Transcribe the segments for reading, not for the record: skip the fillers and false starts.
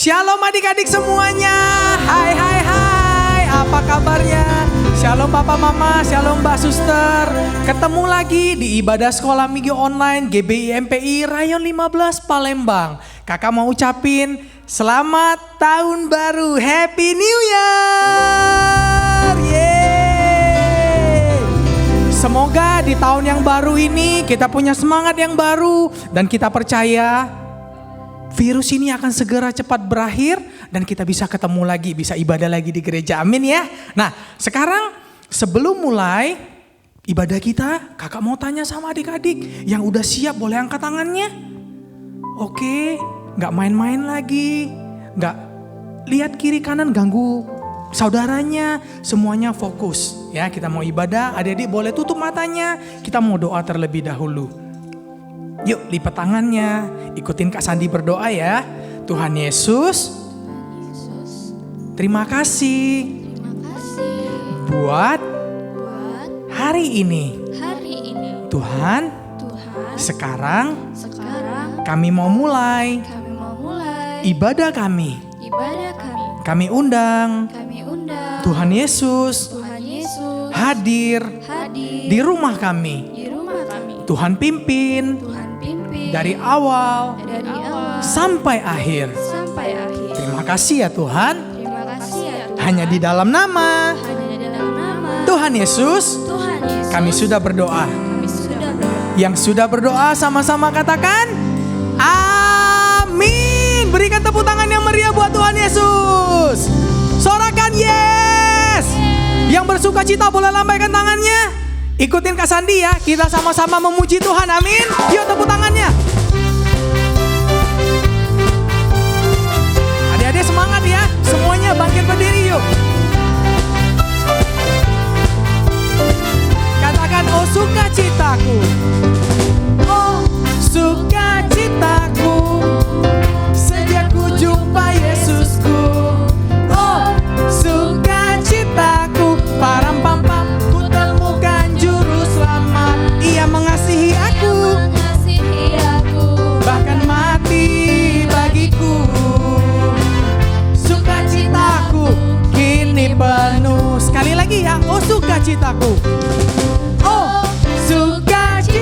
Shalom adik-adik semuanya. Hai hai hai. Apa kabarnya? Shalom papa mama, shalom mbak suster. Ketemu lagi di ibadah sekolah minggu online GBI MPI Rayon 15 Palembang. Kakak mau ucapin selamat tahun baru, Happy New Year. Yeay. Semoga di tahun yang baru ini kita punya semangat yang baru dan kita percaya virus ini akan segera cepat berakhir dan kita bisa ketemu lagi, bisa ibadah lagi di gereja. Amin ya. Nah, sekarang sebelum mulai ibadah kita, kakak mau tanya sama adik-adik yang udah siap boleh angkat tangannya. Oke, gak main-main lagi, gak lihat kiri kanan ganggu saudaranya, semuanya fokus ya. Kita mau ibadah, adik-adik boleh tutup matanya, kita mau doa terlebih dahulu. Yuk lipat tangannya, ikutin Kak Sandi berdoa ya. Tuhan Yesus, terima kasih buat hari ini. Tuhan, sekarang kami mau mulai ibadah kami. Kami undang Tuhan Yesus hadir di rumah kami. Tuhan pimpin dari awal sampai akhir. Terima kasih ya Tuhan. Hanya di dalam nama Tuhan Yesus kami sudah berdoa. Yang sudah berdoa sama-sama katakan amin. Berikan tepuk tangan yang meriah buat Tuhan Yesus. Sorakan yes. Yang bersuka cita boleh lambaikan tangannya. Ikutin Kak Sandi ya, kita sama-sama memuji Tuhan, amin. Yuk tepuk tangannya. Adik-adik semangat ya, semuanya bangkit berdiri yuk. Katakan oh sukacitaku, oh sukacitaku, sejak ku jumpa Yesusku. Oh sukacitaku, param pam pam, ku temukan juru selamat. Ia mengasihi aku, bahkan mati bagiku. Sukacitaku kini penuh. Sekali lagi ya, oh sukacitaku, oh sukacitaku,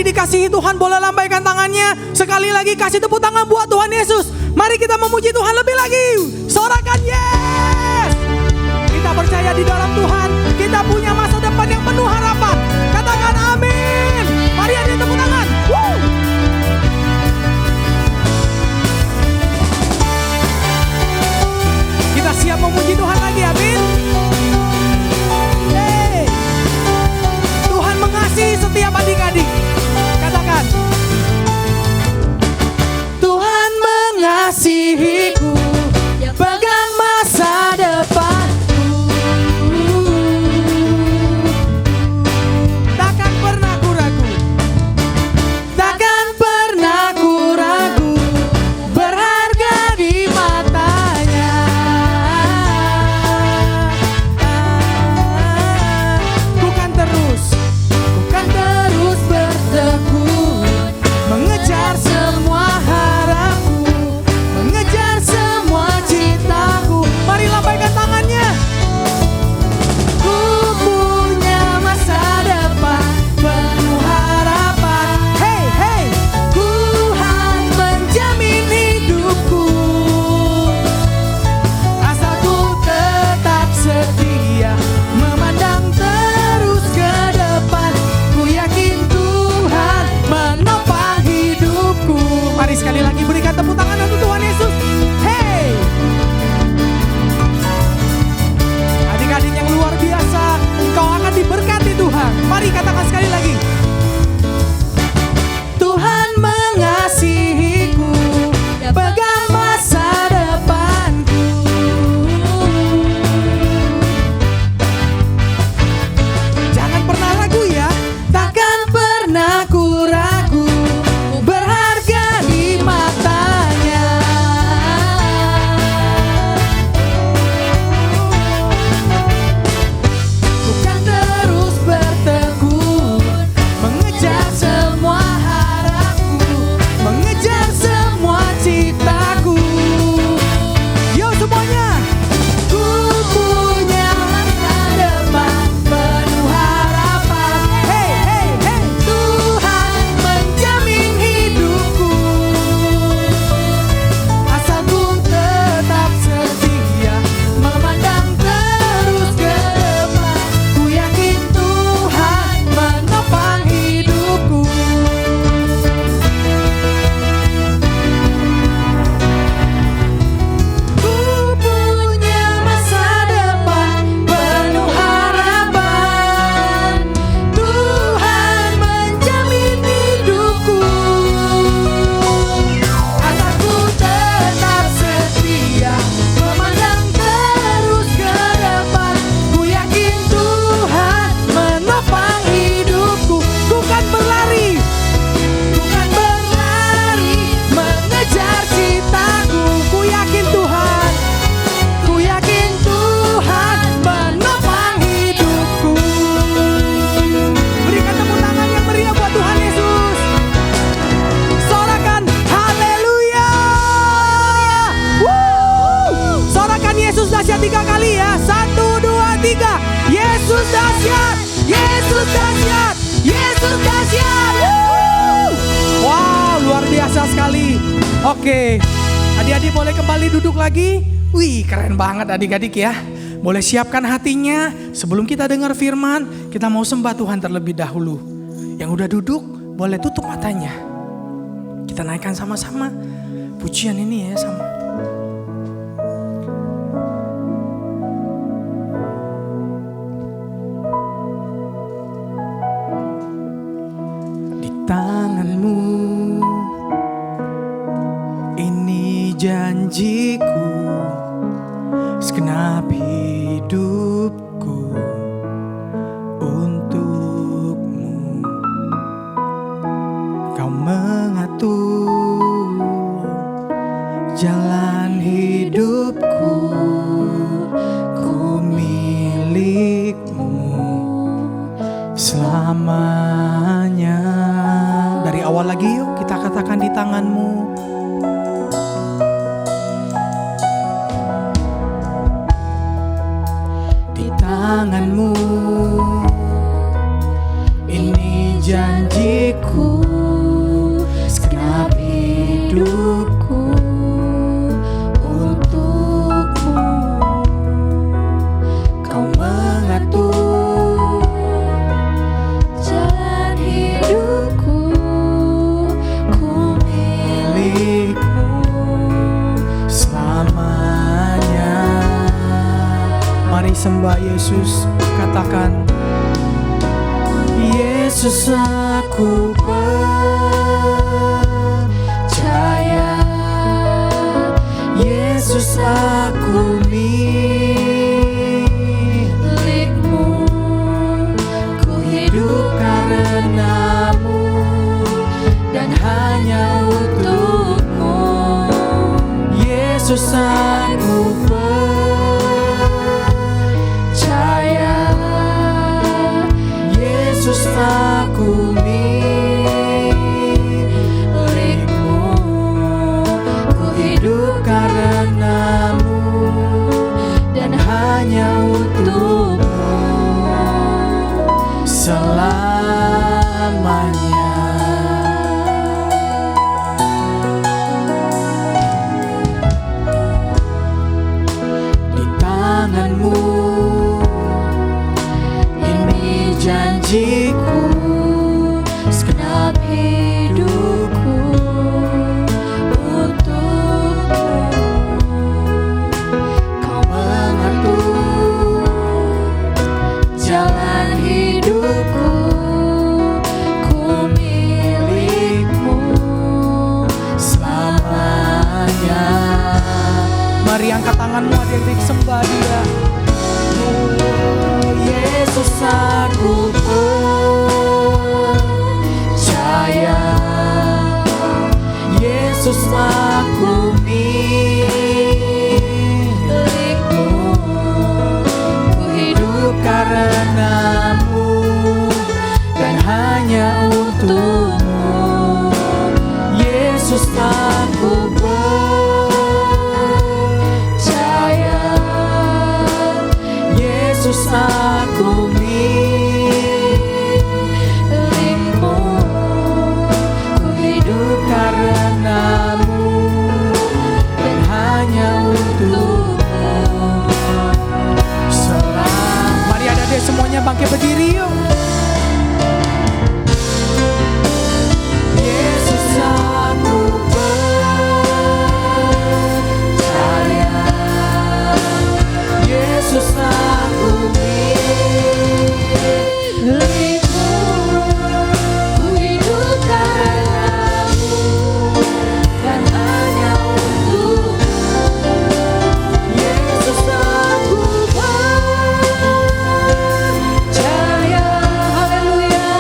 lagi dikasihi Tuhan boleh lambaikan tangannya. Sekali lagi kasih tepuk tangan buat Tuhan Yesus. Mari kita memuji Tuhan lebih lagi. Sorakan yes. Kita percaya di dalam Tuhan. Kita punya masa depan yang penuh harapan. Katakan amin. Mari ada tepuk tangan. Woo. Kita siap memuji Tuhan lagi, amin. Hey. Tuhan mengasihi setiap adik-adik. Katakan, Tuhan mengasihiku, pegang masa depanku. Takkan pernah ku ragu, takkan pernah ku ragu, berharga di matanya. Ku kan terus bertekun, mengejar semua harapku, mengejar semua citaku. Mari lambaikan tangannya. Ku punya masa depan penuh harapan. Hey, hey. Tuhan menjamin hidupku, asal ku tetap setia, memandang terus ke depan. Ku yakin Tuhan menopang hidupku. Mari sekali lagi berikan tepuk tangan untuk Tuhan Yesus. Hey, adik-adik yang luar biasa, engkau akan diberkati Tuhan. Mari katakan sekali lagi. Tuhan mengasihiku, pegang masa depanku. Jangan pernah ragu ya, takkan pernah ku ragu, berharga di matanya. Bukan terus bertekun, mengejar semua harapku, mengejar semua citaku. Yo semuanya. Ku punya masa depan penuh harapan. Hey, hey, hey. Tuhan menjamin hidupku, asal ku tetap setia, memandang terus ke depan. Ku yakin Tuhan menopang hidupku. Ku punya masa depan penuh harapan. Tuhan menjamin hidupku, asal ku tetap setia, memandang terus ke depan. Ku yakin Tuhan menopang hidupku. Ku kan berlari, mengejar citaku. Ku yakin Tuhan menopang hidupku. Berikan tepuk tangan yang meriah buat Tuhan Yesus. Sorakan haleluya. Woo. Sorakan Yesus dahsyat 3 kali ya. 1, 2, 3. Yesus dahsyat, Yesus dahsyat, Yesus dahsyat. Woo. Wow, luar biasa sekali. Oke, adik-adik boleh kembali duduk lagi. Wih, keren banget adik-adik ya. Boleh siapkan hatinya. Sebelum kita dengar firman, kita mau sembah Tuhan terlebih dahulu. Yang udah duduk, boleh tutup matanya. Kita naikkan sama-sama pujian ini ya sama. Di tanganmu ini janjiku, segenap hidupku untukmu. Kau mengatur jalan hidupku, ku milikmu selamanya. Dari awal lagi yuk kita katakan di tanganmu. Di tanganmu ini janjiku, Yesus. Katakan, Yesus aku percaya, Yesus aku milikmu, ku hidup karenamu dan hanya untukmu. Yesus aku percaya, Yesus aku milikmu, ku hidup karenamu dan hanya untukmu selamanya. Di tanganmu ini janjiku, segenap hidupku untukmu. Kau mengatur jalan hidupku, ku milikmu selamanya. Mari angkat tanganmu, adik-adik, sembah Dia. Oh, Yesus aku percaya, Yesus aku milikmu, ku hidup karenamu dan hanya untukmu. Yesus aku percaya, Yesus aku milikmu, ku hidup karenamu dan hanya untukmu selamanya. Mari adik-adik semuanya bangkit berdiri yuk. Yesus aku percaya, Yesus aku milikmu, ku hidup karenamu dan hanya untukmu. Yesus aku percaya, haleluya.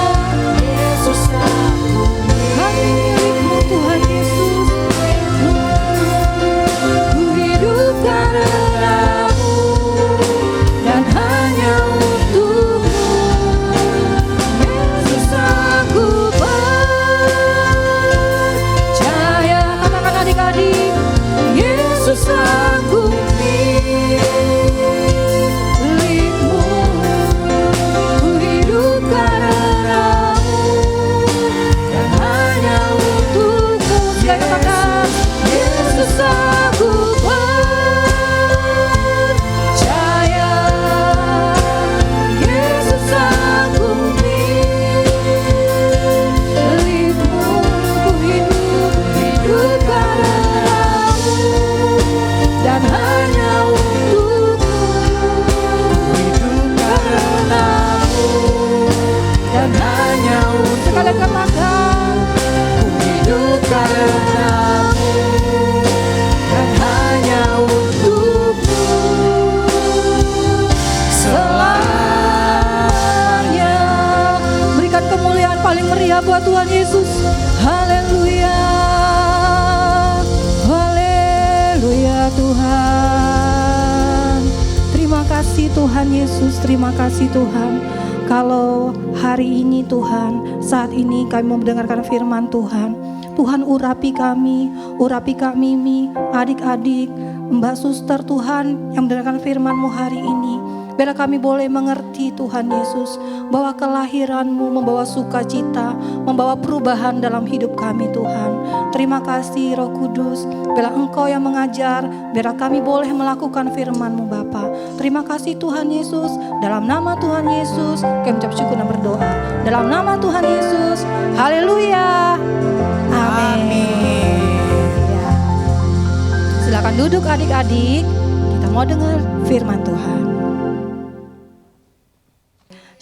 Yesus aku milikmu, Tuhan Yesus, ku hidup karenamu dan hanya untukmu. Yesus aku percaya, katakan adik-adik, Yesus aku milikmu, ku hidup karenamu dan hanya untukmu. Sekali katakan, Yesus aku percaya, Yesus aku milikmu, ku hidup karenamu dan hanya untukmu. Hidup karenamu dan hanya untukmu. Sekali katakan, ku hidup karenamu dan hanya untukmu selamanya. Berikan kemuliaan paling meriah buat Tuhan Yesus. Haleluya, haleluya Tuhan. Terima kasih Tuhan Yesus, terima kasih Tuhan. Kalau hari ini Tuhan, saat ini kami mau mendengarkan firman Tuhan. Tuhan urapi kami Mi, adik-adik, Mbak Suster Tuhan yang mendengarkan firman-Mu hari ini. Biar kami boleh mengerti Tuhan Yesus, bahwa kelahiran-Mu membawa sukacita, membawa perubahan dalam hidup kami Tuhan. Terima kasih Roh Kudus, biar Engkau yang mengajar, biar kami boleh melakukan firman-Mu Bapa. Terima kasih Tuhan Yesus, dalam nama Tuhan Yesus kami ucap syukur dan berdoa. Dalam nama Tuhan Yesus, haleluya, amin. Ya. Silakan duduk adik-adik, kita mau dengar firman Tuhan.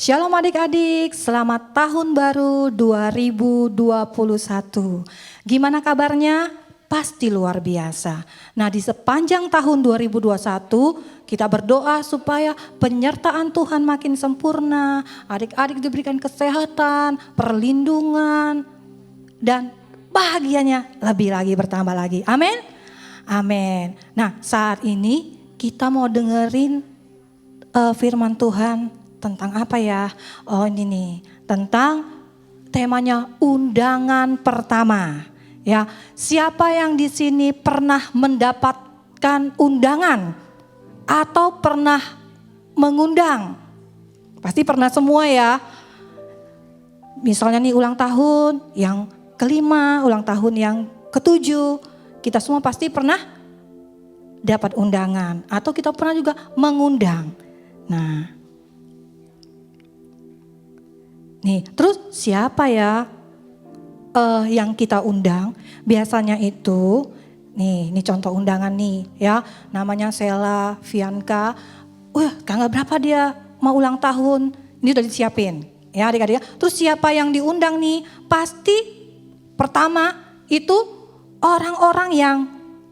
Shalom adik-adik, selamat tahun baru 2021. Gimana kabarnya? Pasti luar biasa. Nah, di sepanjang tahun 2021 kita berdoa supaya penyertaan Tuhan makin sempurna, adik-adik diberikan kesehatan, perlindungan, dan bahagianya lebih lagi bertambah lagi. Amin. Amin. Nah, saat ini kita mau dengerin firman Tuhan tentang apa ya? Oh, ini nih, tentang temanya undangan pertama. Ya, siapa yang di sini pernah mendapatkan undangan atau pernah mengundang? Pasti pernah semua ya. Misalnya nih ulang tahun yang kelima, ulang tahun yang ketujuh, kita semua pasti pernah dapat undangan atau kita pernah juga mengundang. Nah, nih, terus siapa ya yang kita undang? Biasanya itu, nih contoh undangan nih ya, namanya Sela, Vianka. Tanggal berapa dia mau ulang tahun? Ini udah disiapin ya adik-adik. Terus siapa yang diundang nih? Pasti pertama itu orang-orang yang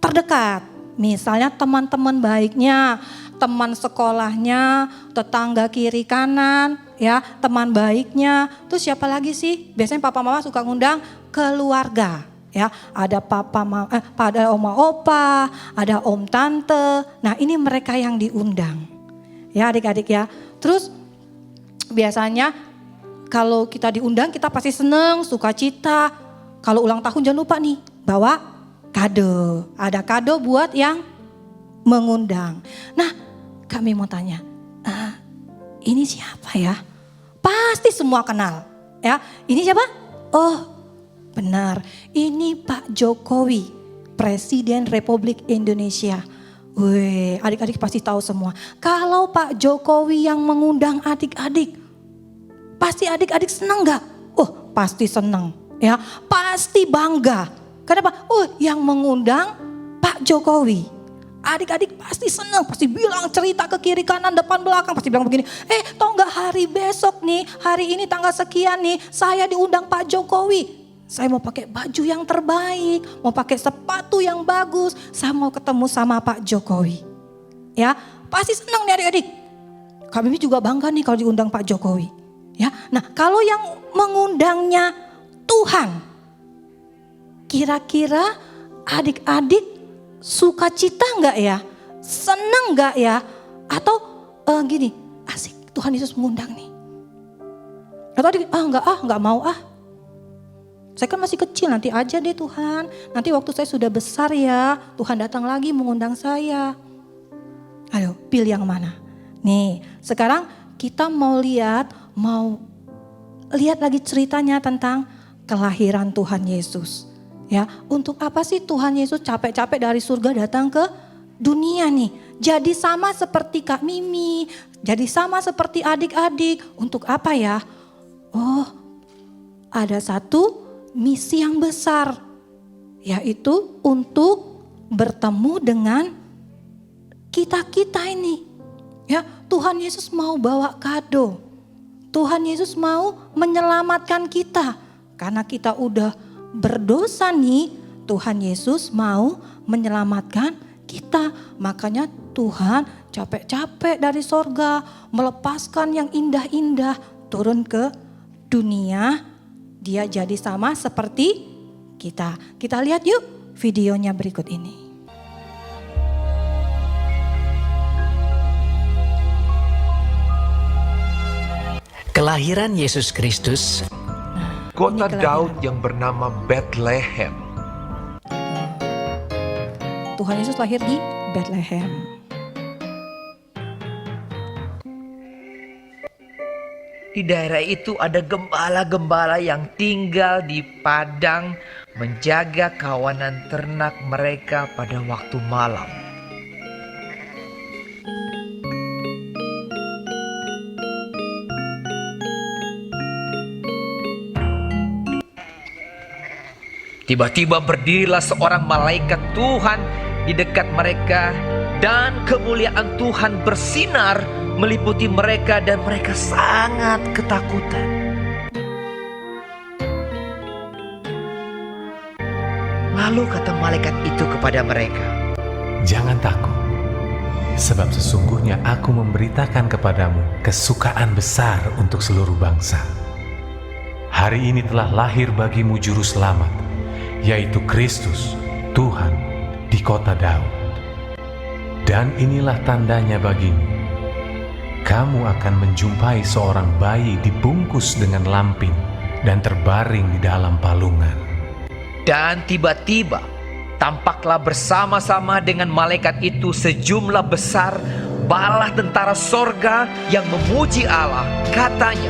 terdekat. Misalnya teman-teman baiknya, teman sekolahnya, tetangga kiri kanan, ya teman baiknya. Terus siapa lagi sih? Biasanya papa mama suka ngundang keluarga, ya ada papa mama, ada oma opa, ada om tante. Nah ini mereka yang diundang, ya adik-adik ya. Terus biasanya kalau kita diundang kita pasti seneng, sukacita. Kalau ulang tahun jangan lupa nih bawa kado. Ada kado buat yang mengundang. Nah, kami mau tanya, ini siapa ya? Pasti semua kenal, ya. Ini siapa? Oh, benar. Ini Pak Jokowi, Presiden Republik Indonesia. Wih, adik-adik pasti tahu semua. Kalau Pak Jokowi yang mengundang adik-adik, pasti adik-adik senang gak? Oh, pasti senang, ya. Pasti bangga. Kenapa? Oh, yang mengundang Pak Jokowi. Adik-adik pasti senang, pasti bilang cerita ke kiri kanan depan belakang, pasti bilang begini, tau gak hari besok nih, hari ini tanggal sekian nih, saya diundang Pak Jokowi. Saya mau pakai baju yang terbaik, mau pakai sepatu yang bagus, saya mau ketemu sama Pak Jokowi. Ya, pasti senang nih adik-adik. Kami juga bangga nih kalau diundang Pak Jokowi. Ya, nah kalau yang mengundangnya Tuhan, kira-kira adik-adik sukacita enggak ya? Seneng enggak ya? Atau gini, asik Tuhan Yesus mengundang nih. Atau enggak mau ah. Saya kan masih kecil, nanti aja deh Tuhan. Nanti waktu saya sudah besar ya, Tuhan datang lagi mengundang saya. Ayo, pilih yang mana? Nih, sekarang kita mau lihat lagi ceritanya tentang kelahiran Tuhan Yesus. Ya, untuk apa sih Tuhan Yesus capek-capek dari surga datang ke dunia nih? Jadi sama seperti Kak Mimi, jadi sama seperti adik-adik. Untuk apa ya? Oh, ada satu misi yang besar, yaitu untuk bertemu dengan kita-kita ini. Ya, Tuhan Yesus mau bawa kado. Tuhan Yesus mau menyelamatkan kita karena kita udah berdosa nih, Tuhan Yesus mau menyelamatkan kita. Makanya Tuhan capek-capek dari sorga melepaskan yang indah-indah turun ke dunia. Dia jadi sama seperti kita. Kita lihat yuk videonya berikut ini. Kelahiran Yesus Kristus. Kota Daud yang bernama Bethlehem. Tuhan Yesus lahir di Bethlehem. Di daerah itu ada gembala-gembala yang tinggal di padang menjaga kawanan ternak mereka pada waktu malam. Tiba-tiba berdirilah seorang malaikat Tuhan di dekat mereka dan kemuliaan Tuhan bersinar meliputi mereka dan mereka sangat ketakutan. Lalu kata malaikat itu kepada mereka, Jangan takut, sebab sesungguhnya aku memberitakan kepadamu kesukaan besar untuk seluruh bangsa. Hari ini telah lahir bagimu juru selamat, yaitu Kristus, Tuhan, di kota Daud. Dan inilah tandanya bagimu. Kamu akan menjumpai seorang bayi dibungkus dengan lampin dan terbaring di dalam palungan. dan tiba-tiba tampaklah bersama-sama dengan malaikat itu sejumlah besar bala tentara sorga yang memuji Allah. Katanya,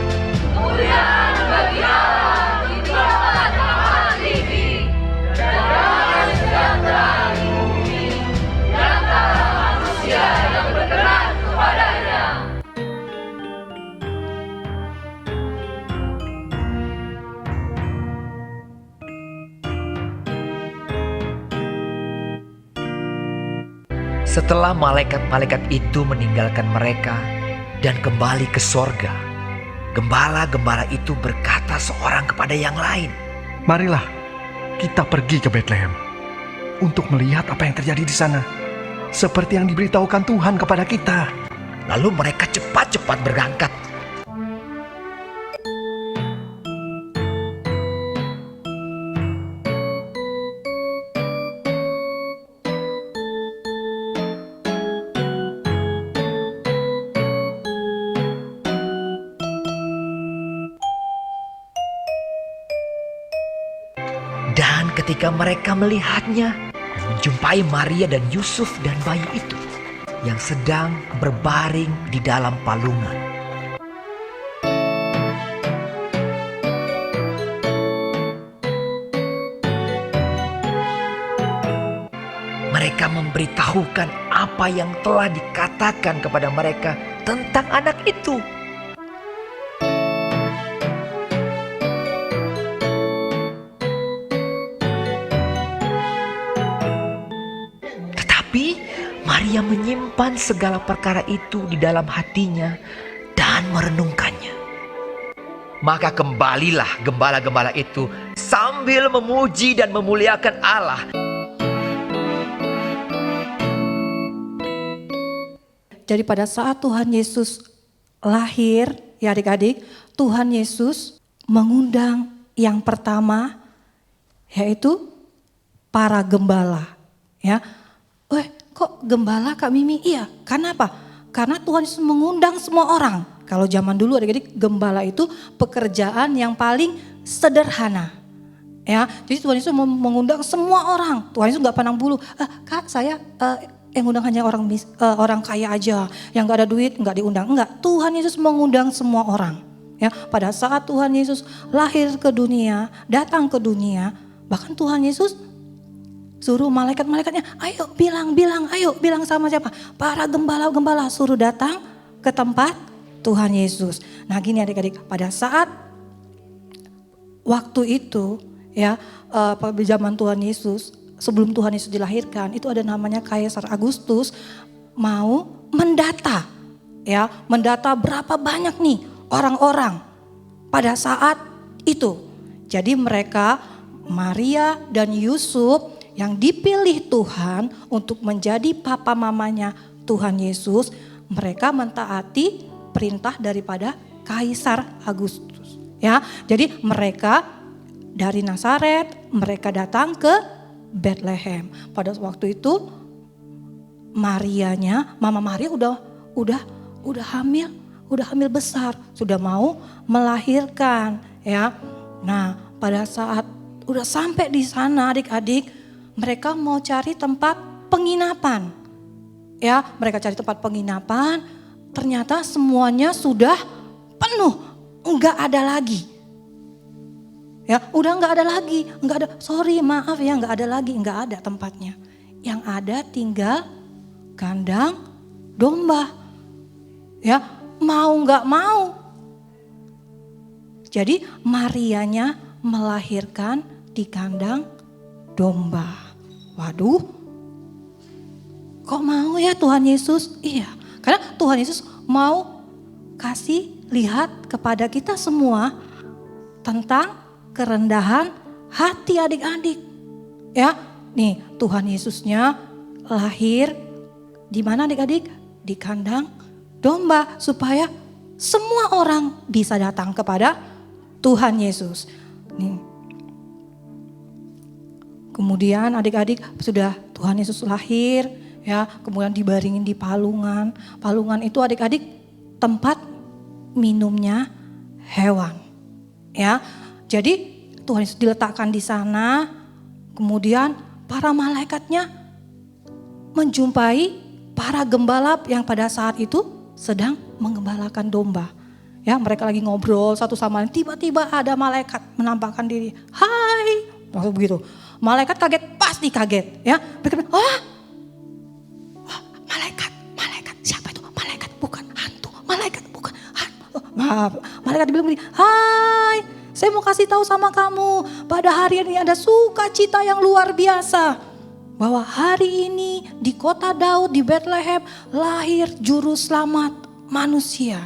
setelah malaikat-malaikat itu meninggalkan mereka dan kembali ke sorga, gembala-gembala itu berkata seorang kepada yang lain, Marilah kita pergi ke Betlehem untuk melihat apa yang terjadi di sana, seperti yang diberitahukan Tuhan kepada kita. lalu mereka cepat-cepat berangkat. Dan ketika mereka melihatnya dan menjumpai Maria dan Yusuf dan bayi itu yang sedang berbaring di dalam palungan, mereka memberitahukan apa yang telah dikatakan kepada mereka tentang anak itu. Maria menyimpan segala perkara itu di dalam hatinya dan merenungkannya. Maka kembalilah gembala-gembala itu sambil memuji dan memuliakan Allah. Jadi pada saat Tuhan Yesus lahir, ya adik-adik, Tuhan Yesus mengundang yang pertama, yaitu para gembala. Ya, kok gembala Kak Mimi? Iya, karena apa? Karena Tuhan Yesus mengundang semua orang. Kalau zaman dulu adik-adik, gembala itu pekerjaan yang paling sederhana. Ya, jadi Tuhan Yesus mengundang semua orang. Tuhan Yesus nggak pandang bulu. Kak, saya yang undang hanya orang kaya aja, yang nggak ada duit nggak diundang. Enggak, Tuhan Yesus mengundang semua orang. Ya, pada saat Tuhan Yesus lahir ke dunia, datang ke dunia, bahkan Tuhan Yesus suruh malaikat-malaikatnya, ayo bilang sama siapa? Para gembala-gembala suruh datang ke tempat Tuhan Yesus. Nah gini adik-adik, pada saat waktu itu ya, pada zaman Tuhan Yesus, sebelum Tuhan Yesus dilahirkan, itu ada namanya Kaisar Agustus mau mendata. Ya, mendata berapa banyak nih orang-orang pada saat itu. Jadi mereka, Maria dan Yusuf yang dipilih Tuhan untuk menjadi papa mamanya Tuhan Yesus, mereka mentaati perintah daripada Kaisar Agustus. Ya, jadi mereka dari Nazaret, mereka datang ke Betlehem. Pada waktu itu Marianya, Mama Maria udah hamil besar, sudah mau melahirkan, ya. Nah, pada saat udah sampai di sana adik-adik, mereka mau cari tempat penginapan. Ya, mereka cari tempat penginapan, ternyata semuanya sudah penuh, enggak ada lagi. Ya, udah enggak ada lagi, enggak ada. Sorry, maaf ya, enggak ada lagi, enggak ada tempatnya. Yang ada tinggal kandang domba. Ya, mau enggak mau. Jadi Marianya melahirkan di kandang domba. Waduh, kok mau ya Tuhan Yesus? Iya, karena Tuhan Yesus mau kasih lihat kepada kita semua tentang kerendahan hati adik-adik. Ya, nih Tuhan Yesusnya lahir di mana adik-adik? Di kandang domba supaya semua orang bisa datang kepada Tuhan Yesus. Nih. Kemudian adik-adik sudah Tuhan Yesus lahir, ya, kemudian dibaringin di palungan. Palungan itu adik-adik tempat minumnya hewan. Ya. Jadi Tuhan Yesus diletakkan di sana, kemudian para malaikatnya menjumpai para gembala yang pada saat itu sedang menggembalakan domba. Ya, mereka lagi ngobrol satu sama lain, tiba-tiba ada malaikat menampakkan diri. Hai, maksud begitu. Malaikat kaget, pasti kaget, ya. Mereka bilang, malaikat, siapa itu? Malaikat, bukan hantu. Malaikat, bukan hantu. Malaikat bilang begini, hai, saya mau kasih tahu sama kamu, pada hari ini ada sukacita yang luar biasa. Bahwa hari ini di kota Daud, di Bethlehem, lahir juru selamat manusia.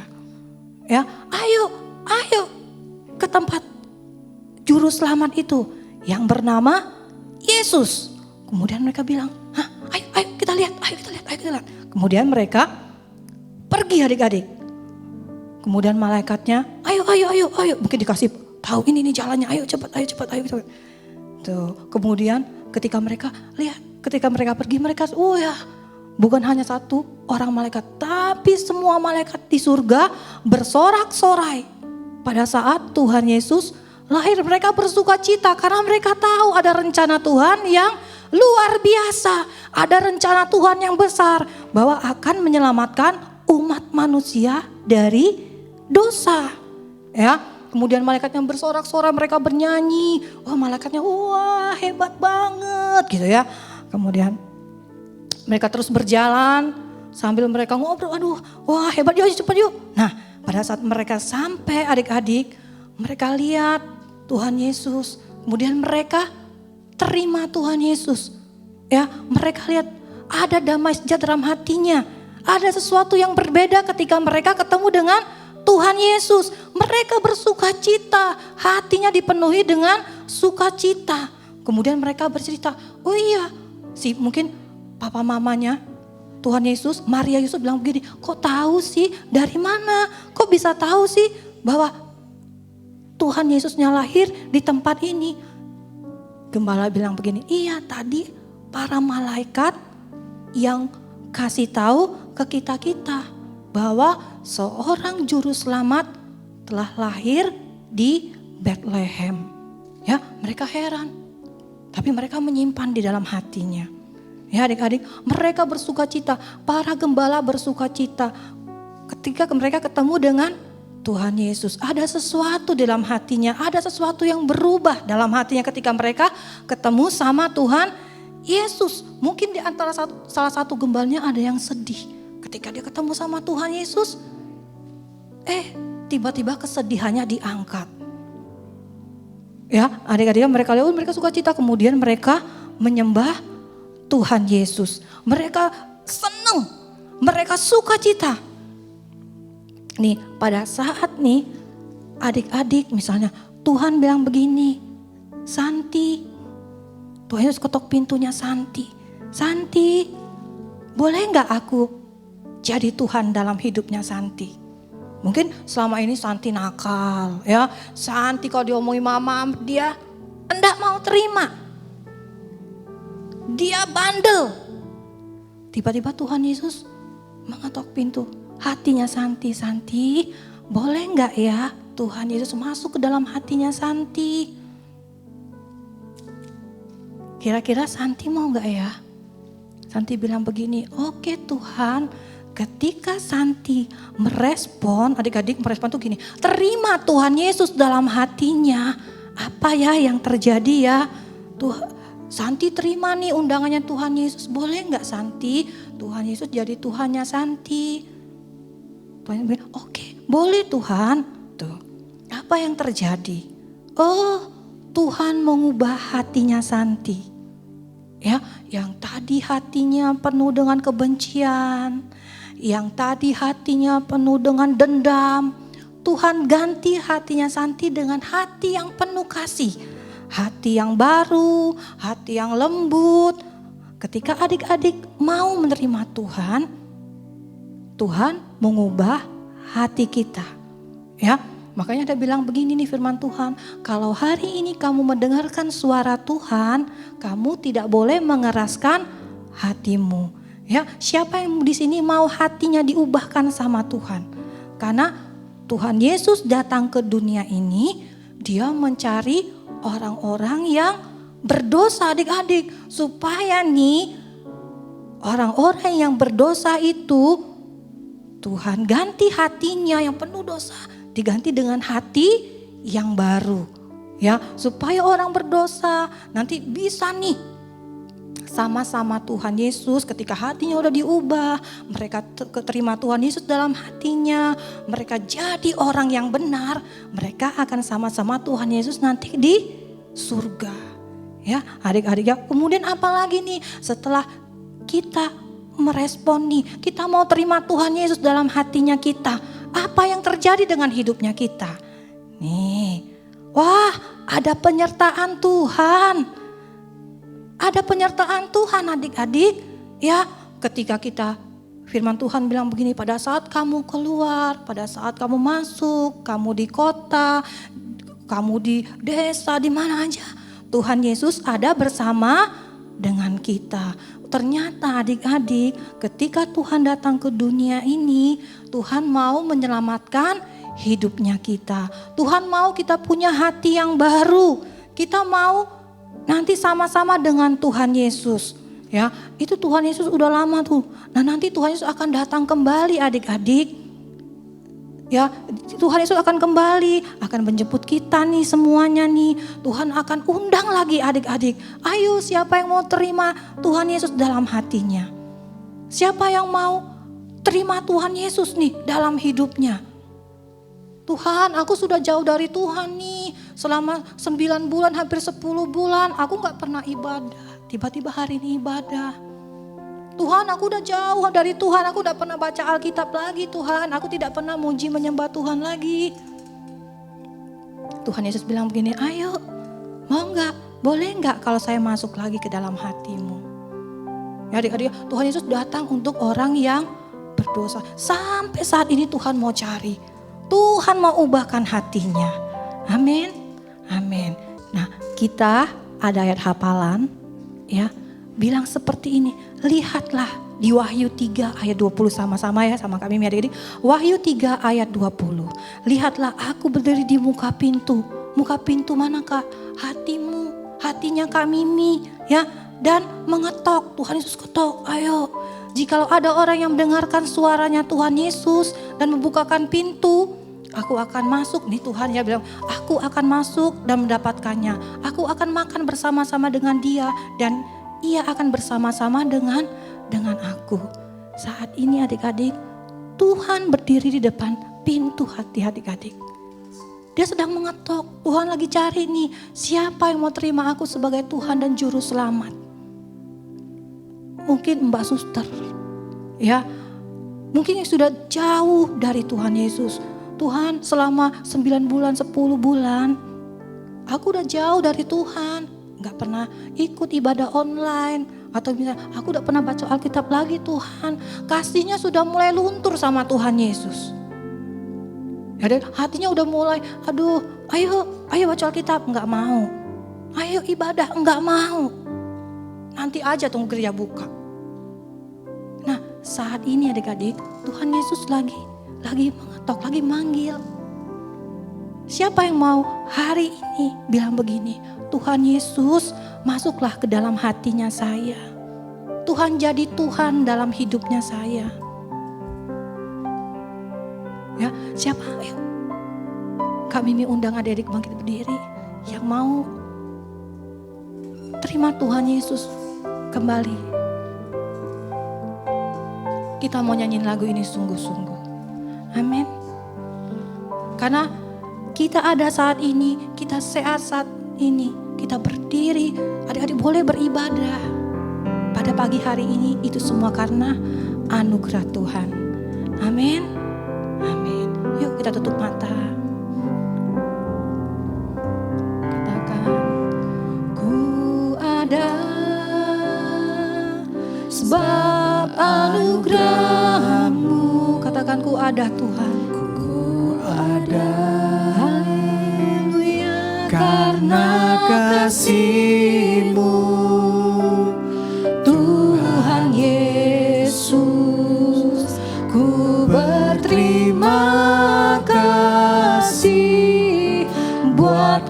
Ya, ayo ke tempat juru selamat itu yang bernama Yesus. Kemudian mereka bilang, ayo kita lihat. Kemudian mereka pergi adik-adik. Kemudian malaikatnya, ayo. Mungkin dikasih tahu ini jalannya, ayo cepat. Tuh, kemudian ketika mereka lihat, ketika mereka pergi, mereka, bukan hanya satu orang malaikat, tapi semua malaikat di surga bersorak-sorai. Pada saat Tuhan Yesus lahir, mereka bersuka cita karena mereka tahu ada rencana Tuhan yang luar biasa. Ada rencana Tuhan yang besar bahwa akan menyelamatkan umat manusia dari dosa. Ya. Kemudian malaikatnya bersorak-sorai, mereka bernyanyi. Malaikatnya hebat banget gitu ya. Kemudian mereka terus berjalan sambil mereka ngobrol. Hebat, yuk cepat yuk. Nah, pada saat mereka sampai adik-adik, mereka lihat Tuhan Yesus. Kemudian mereka terima Tuhan Yesus. Ya, mereka lihat ada damai sejahtera dalam hatinya. Ada sesuatu yang berbeda ketika mereka ketemu dengan Tuhan Yesus. Mereka bersuka cita, hatinya dipenuhi dengan sukacita. Kemudian mereka bercerita, mungkin papa mamanya Tuhan Yesus, Maria Yusuf bilang begini, kok tahu sih dari mana? Kok bisa tahu sih bahwa Tuhan Yesusnya lahir di tempat ini? Gembala bilang begini, iya tadi para malaikat yang kasih tahu ke kita bahwa seorang juru selamat telah lahir di Bethlehem. Ya, mereka heran. Tapi mereka menyimpan di dalam hatinya. Ya adik-adik, mereka bersuka cita. Para gembala bersuka cita. Ketika mereka ketemu dengan Tuhan Yesus. Ada sesuatu dalam hatinya. Ada sesuatu yang berubah dalam hatinya ketika mereka ketemu sama Tuhan Yesus. Mungkin di antara salah satu gembalanya ada yang sedih. Ketika dia ketemu sama Tuhan Yesus, tiba-tiba kesedihannya diangkat. Ya, adik-adik mereka lihat, mereka suka cita, kemudian mereka menyembah Tuhan Yesus. Mereka senang, mereka suka cita. Nih, pada saat nih adik-adik misalnya Tuhan bilang begini, Santi, Tuhan Yesus ketok pintunya Santi, boleh nggak aku jadi Tuhan dalam hidupnya Santi? Mungkin selama ini Santi nakal ya. Santi kalau diomongin mama dia enggak mau terima. Dia bandel. Tiba-tiba Tuhan Yesus mengetok pintu hatinya Santi. Santi, boleh enggak ya Tuhan Yesus masuk ke dalam hatinya Santi? Kira-kira Santi mau enggak ya? Santi bilang begini, oke Tuhan. Ketika Santi merespon, adik-adik merespon tuh gini, terima Tuhan Yesus dalam hatinya. Apa ya yang terjadi ya? Santi terima nih undangannya Tuhan Yesus. Boleh nggak Santi? Tuhan Yesus jadi Tuhannya Santi. Tuhan bilang, oke, boleh Tuhan. Tuh, apa yang terjadi? Oh, Tuhan mengubah hatinya Santi. Ya, yang tadi hatinya penuh dengan kebencian. Yang tadi hatinya penuh dengan dendam, Tuhan ganti hatinya Santi dengan hati yang penuh kasih. Hati yang baru, hati yang lembut. Ketika adik-adik mau menerima Tuhan, Tuhan mengubah hati kita. Ya, makanya ada bilang begini nih firman Tuhan, kalau hari ini kamu mendengarkan suara Tuhan, kamu tidak boleh mengeraskan hatimu. Ya, siapa yang di sini mau hatinya diubahkan sama Tuhan? Karena Tuhan Yesus datang ke dunia ini, dia mencari orang-orang yang berdosa adik-adik. Supaya nih orang-orang yang berdosa itu Tuhan ganti hatinya yang penuh dosa, diganti dengan hati yang baru. Ya, supaya orang berdosa nanti bisa nih sama-sama Tuhan Yesus. Ketika hatinya udah diubah, mereka terima Tuhan Yesus dalam hatinya, mereka jadi orang yang benar, mereka akan sama-sama Tuhan Yesus nanti di surga. Ya, adik-adik ya. Kemudian apalagi nih setelah kita merespon nih, kita mau terima Tuhan Yesus dalam hatinya kita, apa yang terjadi dengan hidupnya kita? Nih, wah, ada penyertaan Tuhan. Ada penyertaan Tuhan adik-adik. Ya, ketika kita firman Tuhan bilang begini, pada saat kamu keluar, pada saat kamu masuk, kamu di kota, kamu di desa, di mana aja, Tuhan Yesus ada bersama dengan kita. Ternyata adik-adik, ketika Tuhan datang ke dunia ini, Tuhan mau menyelamatkan hidupnya kita. Tuhan mau kita punya hati yang baru. Kita mau nanti sama-sama dengan Tuhan Yesus. Ya, itu Tuhan Yesus udah lama tuh. Nah, nanti Tuhan Yesus akan datang kembali adik-adik. Ya, Tuhan Yesus akan kembali, akan menjemput kita nih semuanya nih. Tuhan akan undang lagi adik-adik. Ayo, siapa yang mau terima Tuhan Yesus dalam hatinya? Siapa yang mau terima Tuhan Yesus nih dalam hidupnya? Tuhan, aku sudah jauh dari Tuhan nih. Selama 9 bulan, hampir 10 bulan, aku gak pernah ibadah. Tiba-tiba hari ini ibadah. Tuhan, aku udah jauh dari Tuhan, aku udah pernah baca Alkitab lagi Tuhan. Aku tidak pernah muji menyembah Tuhan lagi. Tuhan Yesus bilang begini, ayo, mau gak? Boleh gak kalau saya masuk lagi ke dalam hatimu? Ya adik-adik, Tuhan Yesus datang untuk orang yang berdosa. Sampai saat ini Tuhan mau cari. Tuhan mau ubahkan hatinya. Amin. Amin. Nah, kita ada ayat hafalan ya, bilang seperti ini. Lihatlah di Wahyu 3 ayat 20 sama-sama ya, sama kami adik-adik. Wahyu 3 ayat 20. Lihatlah aku berdiri di muka pintu. Muka pintu mana Kak? Hatimu, hatinya Kak Mimi ya, dan mengetok. Tuhan Yesus ketok. Ayo. Jikalau ada orang yang mendengarkan suaranya Tuhan Yesus dan membukakan pintu, aku akan masuk. Nih Tuhan ya bilang, aku akan masuk dan mendapatkannya. Aku akan makan bersama-sama dengan dia dan ia akan bersama-sama dengan aku. Saat ini adik-adik, Tuhan berdiri di depan pintu hati adik-adik. Dia sedang mengetok. Tuhan lagi cari nih, siapa yang mau terima aku sebagai Tuhan dan Juru Selamat. Mungkin Mbak Suster, ya, mungkin yang sudah jauh dari Tuhan Yesus. Tuhan, selama 9 bulan, 10 bulan, aku udah jauh dari Tuhan. Gak pernah ikut ibadah online. Atau misalnya, aku udah pernah baca Alkitab lagi Tuhan. Kasihnya sudah mulai luntur sama Tuhan Yesus. Ya, dan hatinya udah mulai, aduh, ayo baca Alkitab. Gak mau. Ayo ibadah, gak mau. Nanti aja tunggu gereja buka. Nah, saat ini adik-adik, Tuhan Yesus lagi mengetok, lagi manggil. Siapa yang mau hari ini bilang begini, Tuhan Yesus masuklah ke dalam hatinya saya. Tuhan jadi Tuhan dalam hidupnya saya. Ya, siapa? Ayo. Kak Mimi undang adik-adik bangkit berdiri yang mau terima Tuhan Yesus kembali. Kita mau nyanyiin lagu ini sungguh-sungguh. Amin. Karena kita ada saat ini, kita sehat saat ini, kita berdiri, adik-adik boleh beribadah. Pada pagi hari ini itu semua karena anugerah Tuhan. Amin. Amin. Yuk kita tutup mata. Katakan, ku ada sebab anugerah-Mu. Katakan, ku ada Tuhan. Ku ada Haleluya. karena kasih-Mu, Tuhan Yesus, ku berterima kasih buat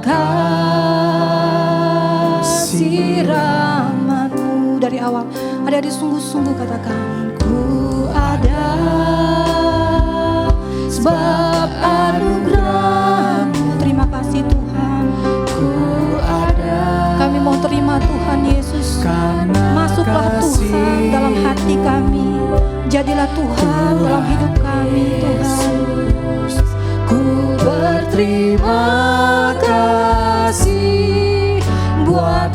kasih rahmat-Mu. Dari awal, adik-adik sungguh-sungguh katakan, ku ada sebab anugerah-Mu. Terima kasih Tuhan. ku ada Kami mau terima Tuhan Yesus. karena Masuklah Tuhan dalam hati kami. Jadilah Tuhan dalam hidup kami Tuhan. Ku berterima kasih buat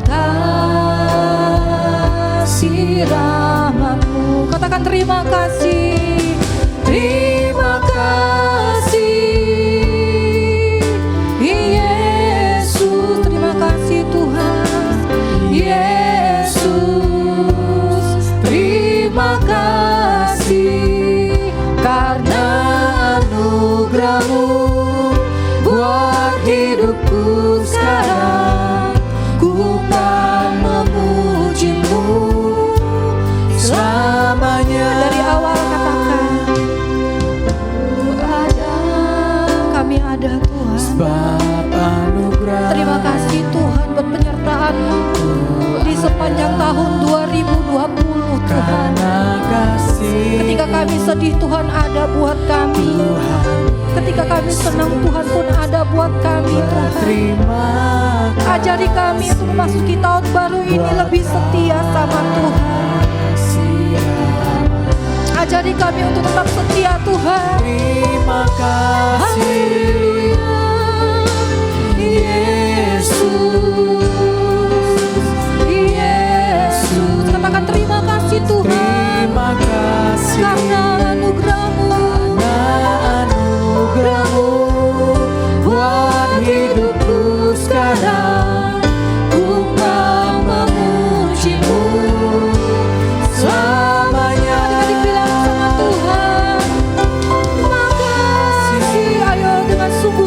kasih rahmat-Mu. Katakan terima kasih. Terima kasih Yesus. Terima kasih Tuhan Yesus. Terima kasih karena anugerah-Mu buat hidupku sekarang. Ku kan memuji-Mu selamanya. Dari awal katakan, ku ada, kami ada Tuhan. sebab anugerah. Terima kasih Tuhan buat penyertaan-Mu di sepanjang tahun 2020 Tuhan. Karena kasih Ketika kami sedih Tuhan ada buat kami. Ketika kami senang Tuhan pun ada buat kami Tuhan. terima Ajari kami untuk memasuki tahun baru ini lebih setia sama Tuhan. Ajari kami untuk tetap setia Tuhan. terima kasih Yesus, Yesus. Katakan terima kasih Tuhan. terima kasih Karena anugerah-Mu, anugerah-Mu buat hidupku sekarang. Ku kan memuji-Mu selamanya. Adik-adik bilang sama Tuhan, makasih. Ayo dengan sungguh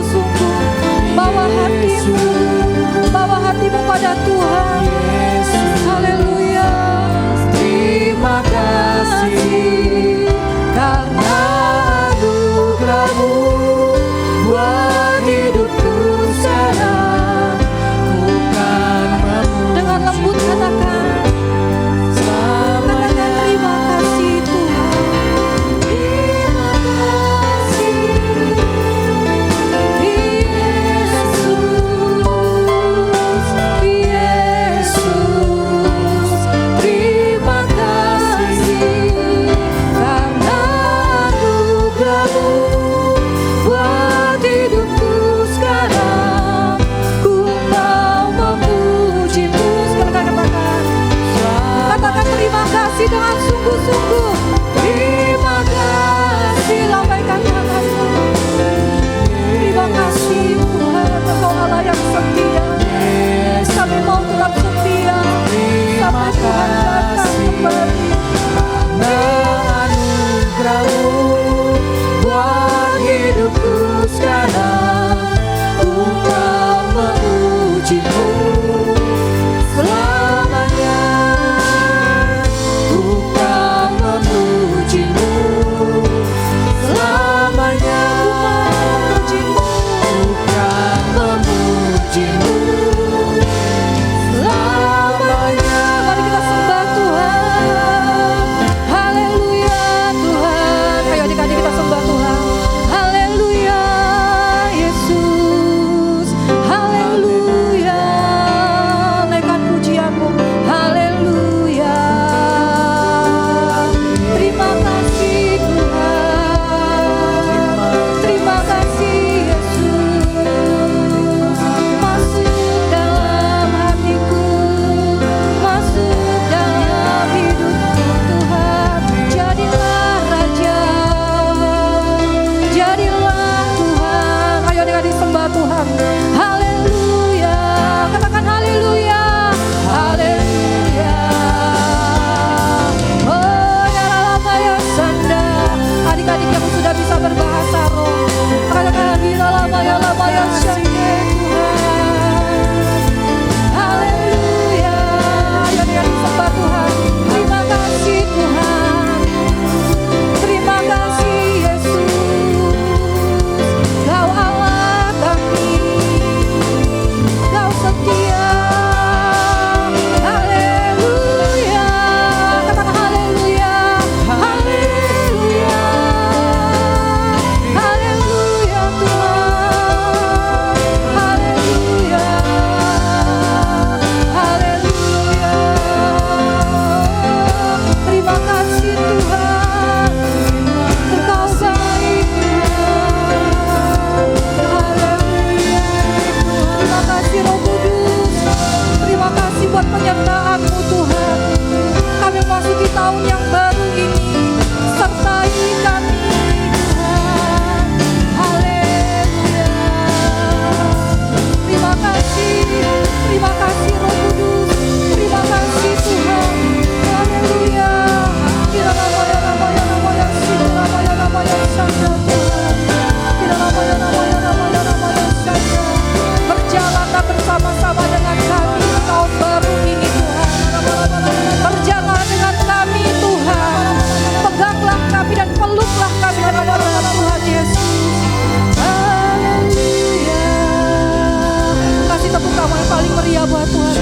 Haleluya buat Tuhan.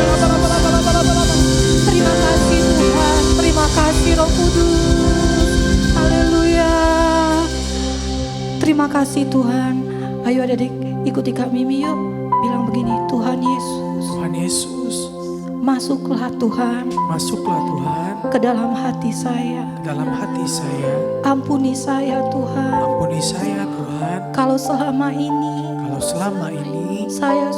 Terima kasih Tuhan. Terima kasih Roh Kudus. Haleluya. Terima kasih Tuhan. Ayo adik-adik ikuti Kak Mimi yuk. Bilang begini, Tuhan Yesus. Tuhan Yesus, Masuklah Tuhan masuklah Tuhan ke dalam hati saya. ke dalam hati saya. Ampuni saya Tuhan. Ampuni saya Tuhan, Kalau selama ini kalau selama ini saya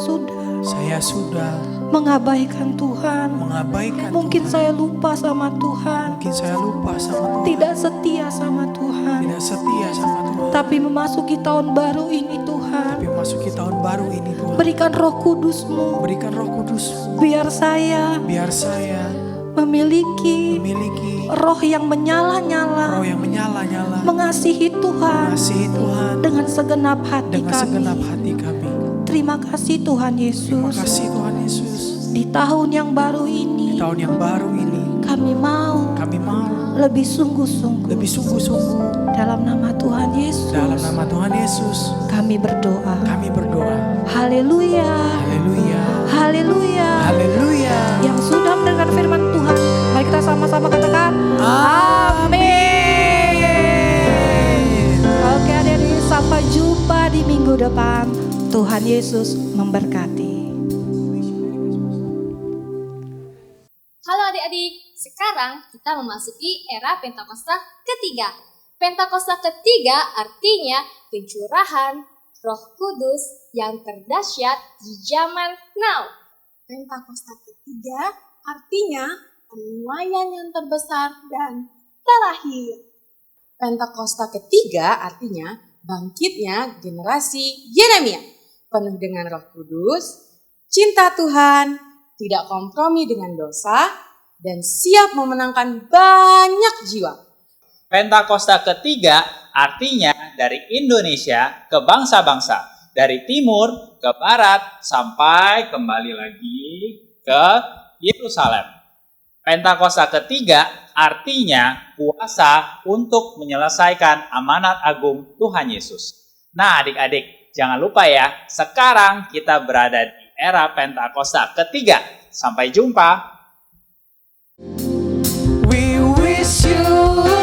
sudah mengabaikan Tuhan. mengabaikan Mungkin Tuhan. saya lupa sama Tuhan. Mungkin saya lupa sama Tuhan, Tidak setia sama Tuhan. tidak setia sama Tuhan. Tapi memasuki tahun baru ini Tapi Tuhan, masuki tahun baru ini Tuhan, berikan Roh Kudus-Mu. berikan Roh Kudus Biar saya biar saya memiliki memiliki roh yang menyala-nyala, roh yang menyala-nyala, mengasihi Tuhan mengasihi Tuhan dengan segenap hati dengan kami. segenap hati kami. Terima kasih Tuhan Terima Yesus. kasih Tuhan Yesus. Di tahun yang baru Di ini tahun yang baru ini kami mau kami mau lebih sungguh-sungguh lebih sungguh-sungguh dalam nama Tuhan Yesus. dalam nama Tuhan Yesus. Kami berdoa. Kami berdoa. Haleluya. Haleluya. Haleluya. Haleluya. Yang sudah mendengar firman Tuhan, mari kita sama-sama katakan amin. Oke adik-adik, sampai jumpa di minggu depan. Tuhan Yesus memberkati. Halo adik-adik, sekarang kita memasuki era Pentakosta ketiga. Pentakosta ketiga artinya pencurahan Roh Kudus yang terdahsyat di zaman now. Pentakosta ketiga artinya penuaian yang terbesar dan terakhir. Pentakosta ketiga artinya bangkitnya generasi Yeremia, penuh dengan Roh Kudus, cinta Tuhan, tidak kompromi dengan dosa, dan siap memenangkan banyak jiwa. Pentakosta ketiga artinya dari Indonesia ke bangsa-bangsa, dari timur ke barat sampai kembali lagi ke Yerusalem. Pentakosta ketiga artinya kuasa untuk menyelesaikan amanat agung Tuhan Yesus. Nah adik-adik, jangan lupa ya, sekarang kita berada di era Pentakosta ketiga. Sampai jumpa. We wish you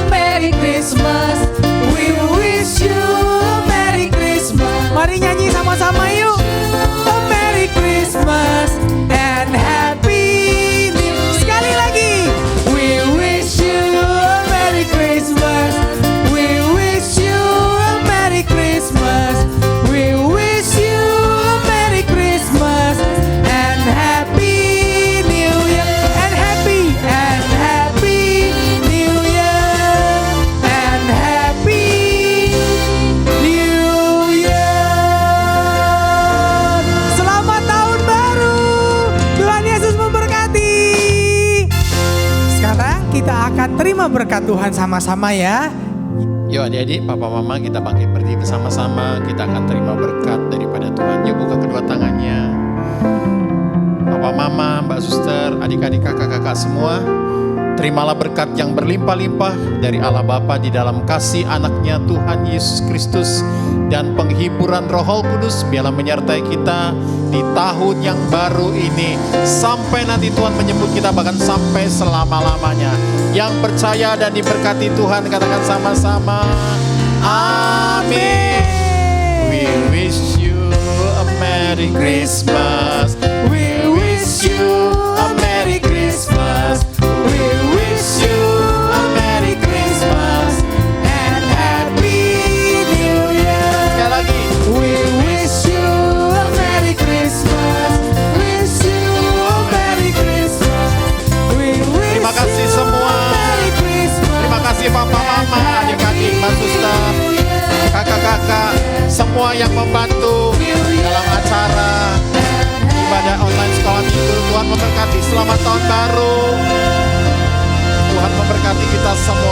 Merry Christmas. We wish you Merry Christmas. Mari nyanyi sama-sama yuk. Oh, Merry Christmas and Happy New. Sekali lagi. We wish you Merry Christmas. We wish you Merry Christmas. We wish you Merry Christmas and Happy New Year. And happy New Year. And Happy New Year. Selamat tahun baru. Tuhan Yesus memberkati. Sekarang kita akan terima berkat Tuhan sama-sama ya. Yuk adik-adik, papa mama kita bangkit berdiri bersama-sama. Kita akan terima berkat daripada Tuhan. Yuk buka kedua tangannya. Papa mama, mbak suster, adik-adik, kakak-kakak semua, terimalah berkat yang berlimpah-limpah dari Allah Bapa di dalam kasih anaknya Tuhan Yesus Kristus dan penghiburan Roh Kudus biarlah menyertai kita di tahun yang baru ini sampai nanti Tuhan menyebut kita bahkan sampai selama-lamanya. Yang percaya dan diberkati Tuhan katakan sama-sama amin. We wish you a Merry Christmas. We wish you a Merry Christmas. We wish you a Merry Christmas and Happy New Year. Sekali lagi. We wish you a Merry Christmas. Wish you a Merry Christmas. We wish Terima kasih semua. Terima kasih papa mama, adik-adik, mbak suster, kakak-kakak, semua yang membantu dalam acara ibadah online sekolah minggu. Tuhan memberkati. Selamat tahun baru. Tuhan memberkati kita semua.